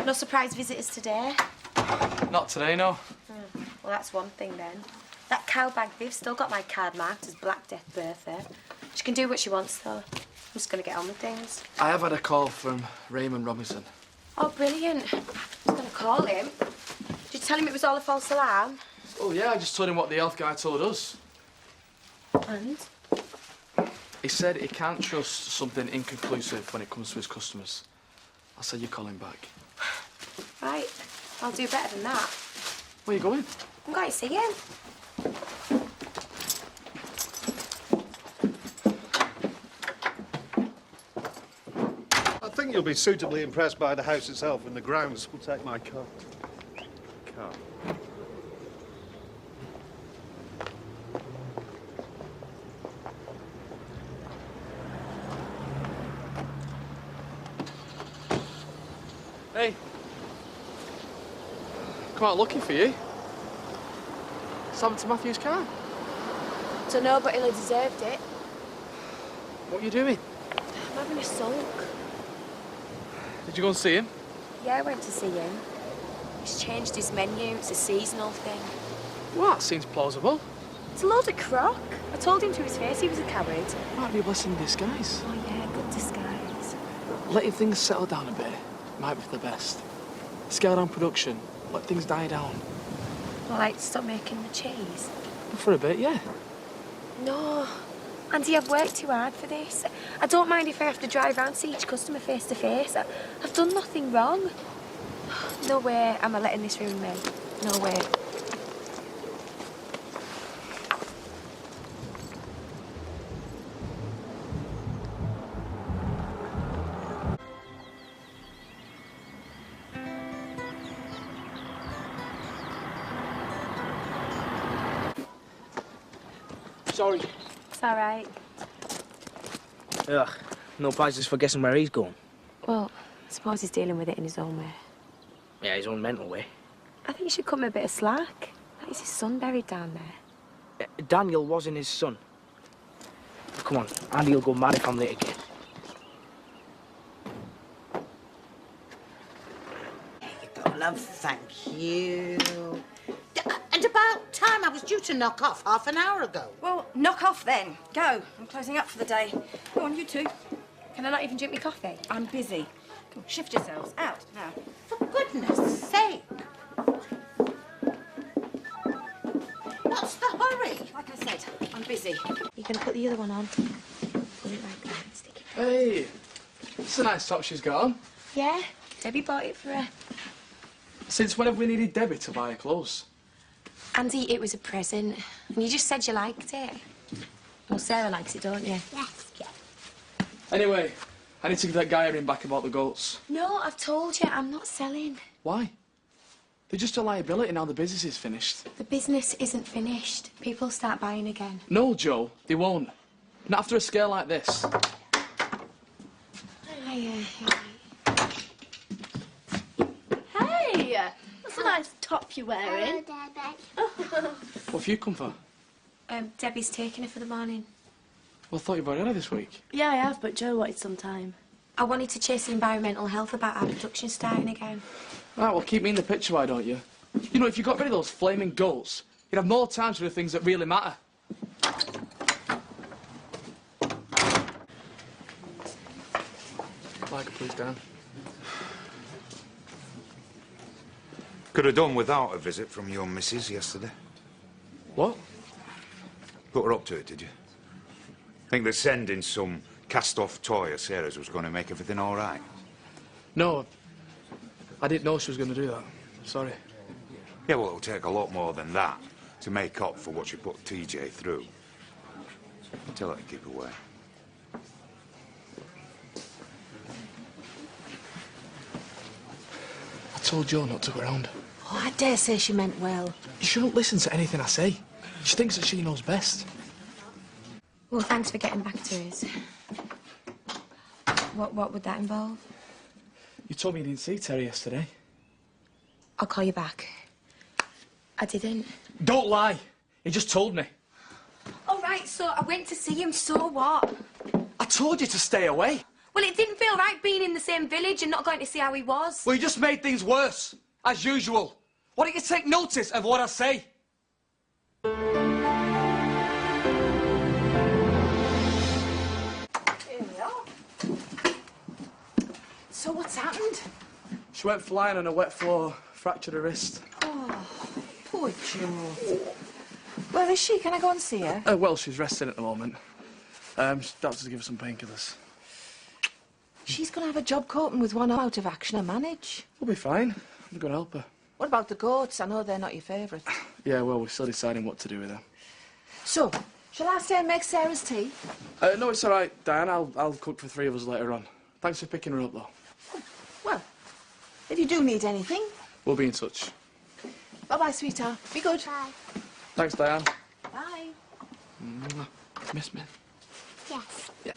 No surprise visitors today? Not today, no. Well, that's one thing then. That cow bag thief's still got my card marked as Black Death Bertha. She can do what she wants, though. I'm just going to get on with things. I have had a call from Raymond Robinson. Oh, brilliant. I was going to call him. Did you tell him it was all a false alarm? Oh, yeah, I just told him what the health guy told us. And? He said he can't trust something inconclusive when it comes to his customers. I said you call him back. Right. I'll do better than that. Where are you going? I'm going to see him. I think you'll be suitably impressed by the house itself and the grounds. We'll take my car. Hey. Come out looking for you. What's happened to Matthew's car? Don't know, but he'll have deserved it. What are you doing? I'm having a sulk. Did you go and see him? Yeah, I went to see him. He's changed his menu. It's a seasonal thing. Well, that seems plausible. It's a load of crock. I told him to his face he was a coward. Might be a blessing in disguise. Oh, yeah, good disguise. Letting things settle down a bit might be for the best. Scale down production. Let things die down. Well, like, stop making the cheese. For a bit, yeah. No. Andy, I've worked too hard for this. I don't mind if I have to drive round to each customer face to face. I've done nothing wrong. No way am I letting this ruin me. No way. Sorry. It's all right. Ugh, no prizes for guessing where he's going. Well, I suppose he's dealing with it in his own way. Yeah, his own mental way. I think you should cut him a bit of slack. That is his son buried down there. Daniel wasn't his son. Come on, Andy'll go mad if I'm late again. There you go, love, thank you. And about time, I was due to knock off half an hour ago. Well, knock off then. Go. I'm closing up for the day. Go on, you two. Can I not even drink my coffee? I'm busy. Come on, shift yourselves. Out, now. For goodness sake. What's the hurry? Like I said, I'm busy. You're going to put the other one on. Put it like that. Stick it. Hey, it's a nice top she's got on. Yeah, Debbie bought it for her. Since when have we needed Debbie to buy her clothes? Andy, it was a present. And you just said you liked it. Well, Sarah likes it, don't you? Yes, yes. Anyway, I need to give that guy everything back about the goats. No, I've told you, I'm not selling. Why? They're just a liability now the business is finished. The business isn't finished. People start buying again. No, Joe, they won't. Not after a scale like this. Hey, That's a nice top you're wearing. What have you come for? Debbie's taking her for the morning. Well, I thought you'd already had her this week. Yeah, I have, but Joe wanted some time. I wanted to chase the environmental health about our production starting again. Right, well, keep me in the picture, why don't you? You know, if you got rid of those flaming goats, you'd have more time to do the things that really matter. Like, please, Dan. Could have done without a visit from your missus yesterday. What? Put her up to it, did you? Think that sending some cast-off toy of Sarah's was going to make everything all right? No, I didn't know she was going to do that. Sorry. Yeah, well, it'll take a lot more than that to make up for what she put TJ through. Tell her to keep away. I told Joe not to go around. Oh, I dare say she meant well. You shouldn't listen to anything I say. She thinks that she knows best. Well, thanks for getting back to us. What would that involve? You told me you didn't see Terry yesterday. I'll call you back. I didn't. Don't lie. He just told me. All right, so I went to see him, so what? I told you to stay away. Well, it didn't feel right being in the same village and not going to see how he was. Well, you just made things worse, as usual. Why don't you take notice of what I say? Here we are. So what's happened? She went flying on a wet floor, fractured her wrist. Oh, poor Jo. Where is she? Can I go and see her? Well, she's resting at the moment. Doctors give her some painkillers. She's going to have a job coping with one out of action to manage. We'll be fine. I'm going to help her. What about the goats? I know they're not your favourite. Yeah, well, we're still deciding what to do with her. So, shall I stay and make Sarah's tea? No, it's all right, Diane. I'll cook for 3 of us later on. Thanks for picking her up, though. Well, if you do need anything. We'll be in touch. Bye-bye, sweetheart. Be good. Bye. Thanks, Diane. Bye. Miss me. Yes. Yeah.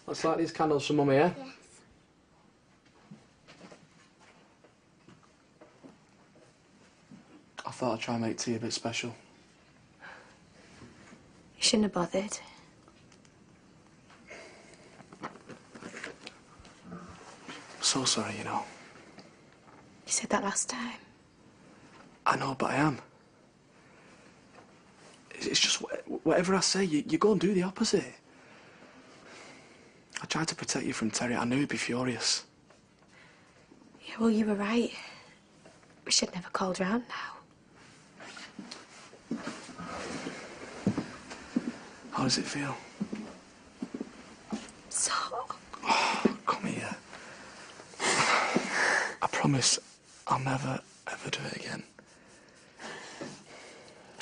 Let's light these candles for Mummy, yeah? Yes. I thought I'd try and make tea a bit special. You shouldn't have bothered. So sorry, you know. You said that last time. I know, but I am. It's just whatever I say, you go and do the opposite. I tried to protect you from Terry. I knew he'd be furious. Yeah, well, you were right. We should never called round now. How does it feel? So... Oh, come here. I promise I'll never, ever do it again.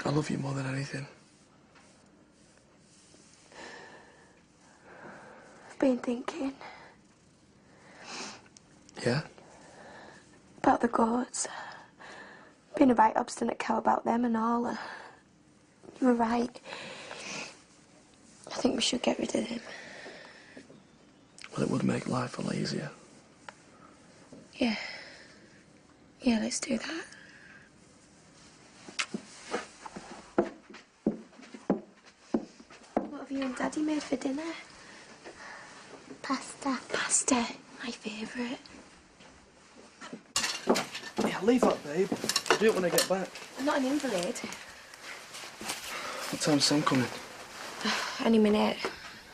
I love you more than anything. I've been thinking Yeah? about the goats. Been a right obstinate cow about them and all. You were right. I think we should get rid of them. Well, it would make life a lot easier. Yeah. Yeah, let's do that. What have you and Daddy made for dinner? Pasta. Pasta, my favourite. Yeah, leave that, babe. I'll do it when I get back. I'm not an invalid. What time's Sam coming? Any minute.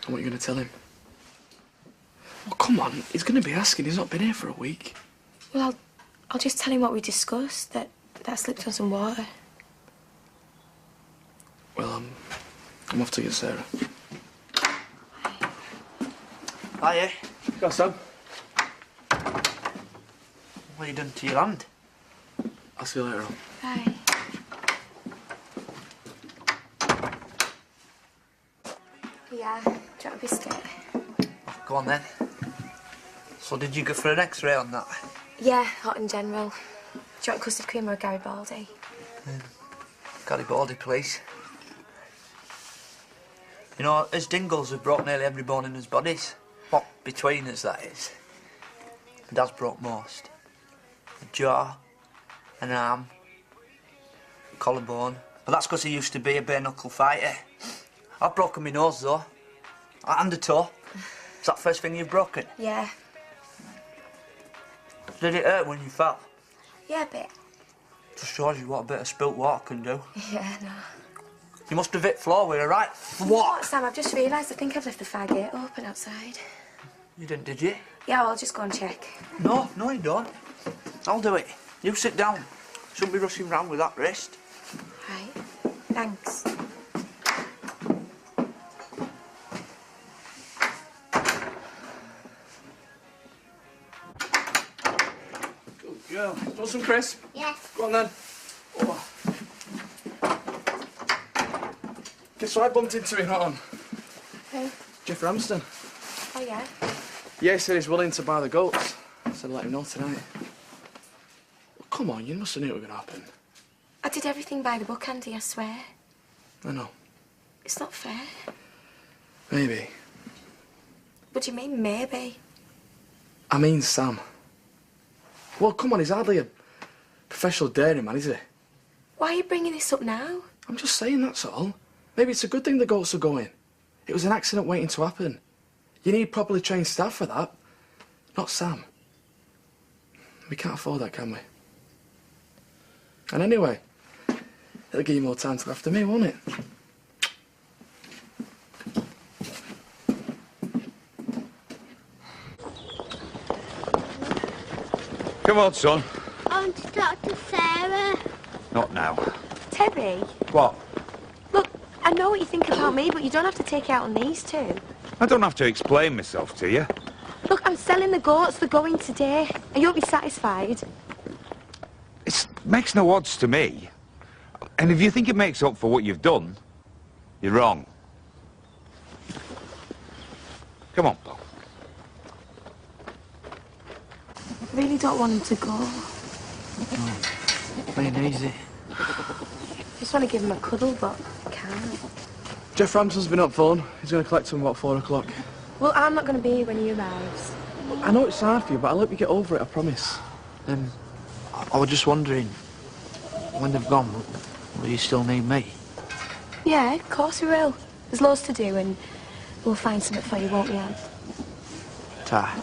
And what are you going to tell him? Well, come on. He's going to be asking. He's not been here for a week. Well, I'll just tell him what we discussed, that I slipped on some water. Well, I'm off to get Sarah. Hiya. Go on, Sam. What have you done to your hand? I'll see you later on. Bye. Yeah, do you want a biscuit? Go on then. So did you go for an X-ray on that? Yeah, hot in general. Do you want custard cream or a Garibaldi? Garibaldi, please. You know, us Dingles have broke nearly every bone in his bodies. What between us, that is. My dad's broke most. A jaw, an arm, a collarbone. But that's because he used to be a bare-knuckle fighter. I've broken my nose, though. And a toe. Is that the first thing you've broken? Yeah. Did it hurt when you fell? Yeah, a bit. Just shows you what a bit of spilt water can do. Yeah, no. You must have hit floor with a right what? Sam, I've just realised I think I've left the fire gate open outside. You didn't, did you? Yeah, well, I'll just go and check. No, you don't. I'll do it. You sit down. Shouldn't be rushing round with that wrist. Right. Thanks. Good girl. Want some crisp? Yes. Go on then. Oh. Guess what I bumped into him on? Who? Jeff Ramsden. Oh, yeah? Yeah, he said he's willing to buy the goats. I said let him know tonight. Well, come on, you must have knew it was going to happen. I did everything by the book, Andy, I swear. I know. It's not fair. Maybe. What do you mean, maybe? I mean Sam. Well, come on, he's hardly a professional dairyman, is he? Why are you bringing this up now? I'm just saying, that's all. Maybe it's a good thing the goats are going. It was an accident waiting to happen. You need properly trained staff for that. Not Sam. We can't afford that, can we? And anyway, it'll give you more time to look after me, won't it? Come on, son. I want to talk to Sarah. Not now. Terry, What? look, I know what you think about me, but you don't have to take it out on these two. I don't have to explain myself to you. Look, I'm selling the goats. They're going today. And you won't be satisfied. It makes no odds to me. And if you think it makes up for what you've done, you're wrong. Come on, Bo. I really don't want him to go. Being easy. Just want to give him a cuddle, but I can't. Jeff Ramsden's been up phone. He's going to collect him about 4 o'clock. Well, I'm not going to be here when he arrives. I know it's hard for you, but I'll help you get over it, I promise. I was just wondering, when they've gone, will you still need me? Yeah, of course we will. There's loads to do, and we'll find something for you, won't we, Anne? Ta.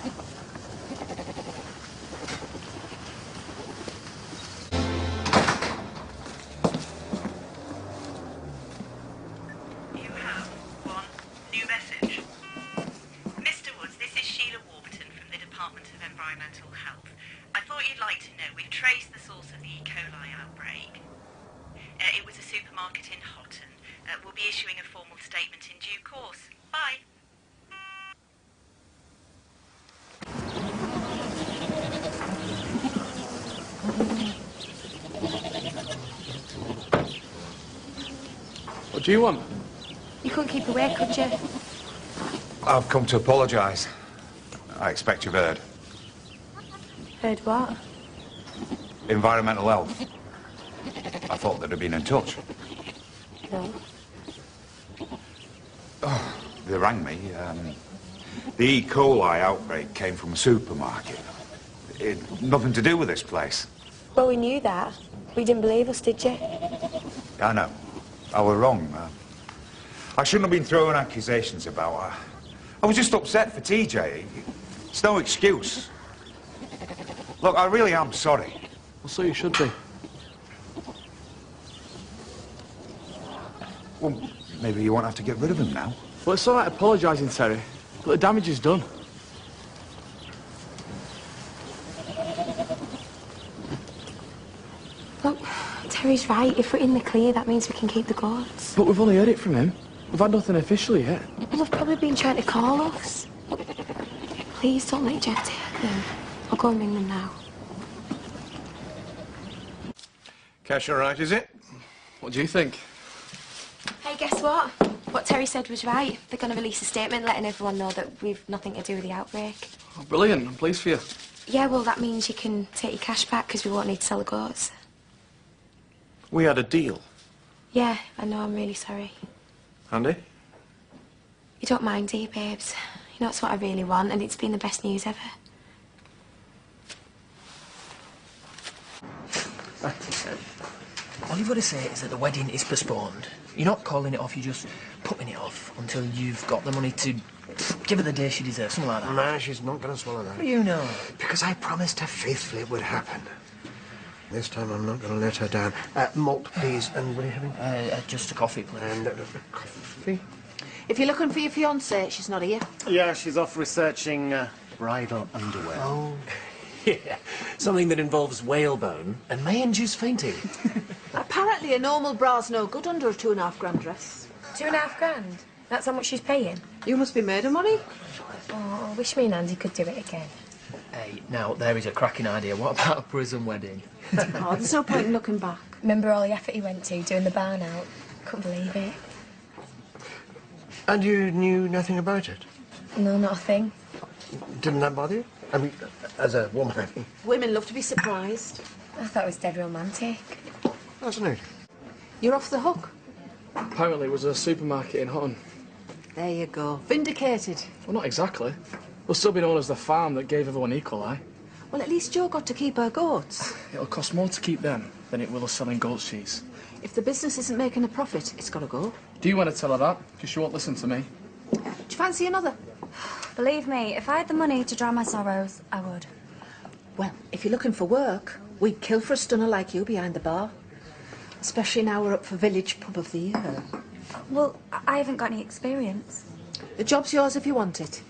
What do you want? You couldn't keep away, could you? I've come to apologise. I expect you've heard. Heard what? Environmental health. I thought they'd have been in touch. No. Oh, they rang me. The E. coli outbreak came from a supermarket. It had nothing to do with this place. Well, we knew that. But you didn't believe us, did you? I know. I was wrong. I shouldn't have been throwing accusations about her. I was just upset for TJ. It's no excuse. Look, I really am sorry. Well, so you should be. Well, maybe you won't have to get rid of him now. Well, it's all right apologising, Terry, but the damage is done. Look, Terry's right. If we're in the clear, that means we can keep the goats. But we've only heard it from him. We've had nothing official yet. Well, they've probably been trying to call us. Please don't let Jeff take them. I'll go and ring them now. Cash all right, is it? What do you think? Hey, guess what? What Terry said was right. They're going to release a statement letting everyone know that we've nothing to do with the outbreak. Oh, brilliant. I'm pleased for you. Yeah, well, that means you can take your cash back because we won't need to sell the goats. We had a deal. Yeah, I know. I'm really sorry. Andy? You don't mind, do you, babes? You know, it's what I really want, and it's been the best news ever. All you've got to say is that the wedding is postponed. You're not calling it off, you're just putting it off until you've got the money to give her the day she deserves, something like that. No, she's not going to swallow that. What do you know? Because I promised her faithfully it would happen. This time I'm not going to let her down. Malt, please. And what are you having? Just a coffee, please. And coffee? If you're looking for your fiancée, she's not here. Yeah, she's off researching bridal underwear. Oh. Yeah, something that involves whalebone and may induce fainting. Apparently a normal bra's no good under a £2.5 grand dress. £2.5 grand? That's how much she's paying? You must be made of money. Oh, I wish me and Andy could do it again. Hey, now, there is a cracking idea. What about a prison wedding? Oh, there's no point in looking back. Remember all the effort he went to doing the barn out? Couldn't believe it. And you knew nothing about it? No, not a thing. Didn't that bother you? I mean, as a woman, I mean. Women love to be surprised. I thought it was dead romantic. Wasn't it? You're off the hook. Apparently it was a supermarket in Hutton. There you go. Vindicated. Well, not exactly. We'll still be known as the farm that gave everyone E. coli. Well, at least Jo got to keep her goats. It'll cost more to keep them than it will selling goat's cheese. If the business isn't making a profit, it's got to go. Do you want to tell her that? Because she won't listen to me. Do you fancy another? Believe me, if I had the money to drown my sorrows, I would. Well, if you're looking for work, we'd kill for a stunner like you behind the bar. Especially now we're up for Village Pub of the Year. Well, I haven't got any experience. The job's yours if you want it.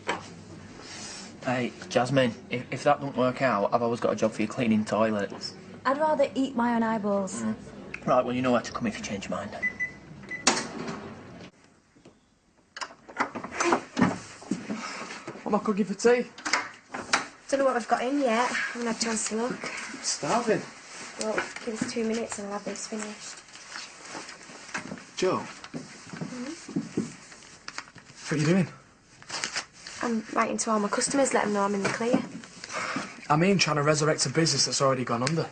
Hey, Jasmine, if that don't work out, I've always got a job for you cleaning toilets. I'd rather eat my own eyeballs. Right, well, you know where to come if you change your mind. What am I cooking for tea? Don't know what I've got in yet. I haven't had a chance to look. I'm starving. Well, give us 2 minutes and I'll have this finished. Joe? What are you doing? I'm writing to all my customers, let them know I'm in the clear. I mean trying to resurrect a business that's already gone under.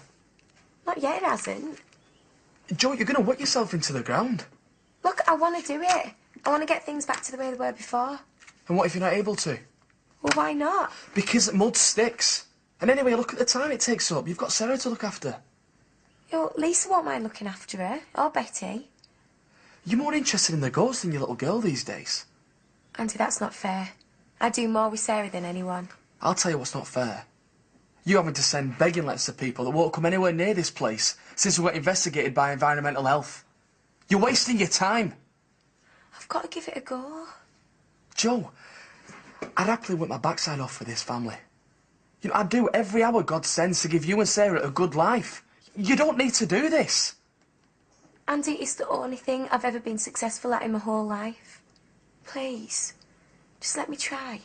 Not yet, it hasn't. Joe, you're going to work yourself into the ground. Look, I want to do it. I want to get things back to the way they were before. And what if you're not able to? Well, why not? Because mud sticks. And anyway, look at the time it takes up. You've got Sarah to look after. Yo, Lisa won't mind looking after her. Or Betty. You're more interested in the ghost than your little girl these days. Auntie, that's not fair. I do more with Sarah than anyone. I'll tell you what's not fair. You having to send begging letters to people that won't come anywhere near this place since we got investigated by environmental health. You're wasting your time. I've got to give it a go. Joe, I'd happily work my backside off for this family. You know, I'd do every hour God sends to give you and Sarah a good life. You don't need to do this. Andy, it's the only thing I've ever been successful at in my whole life. Please, just let me try.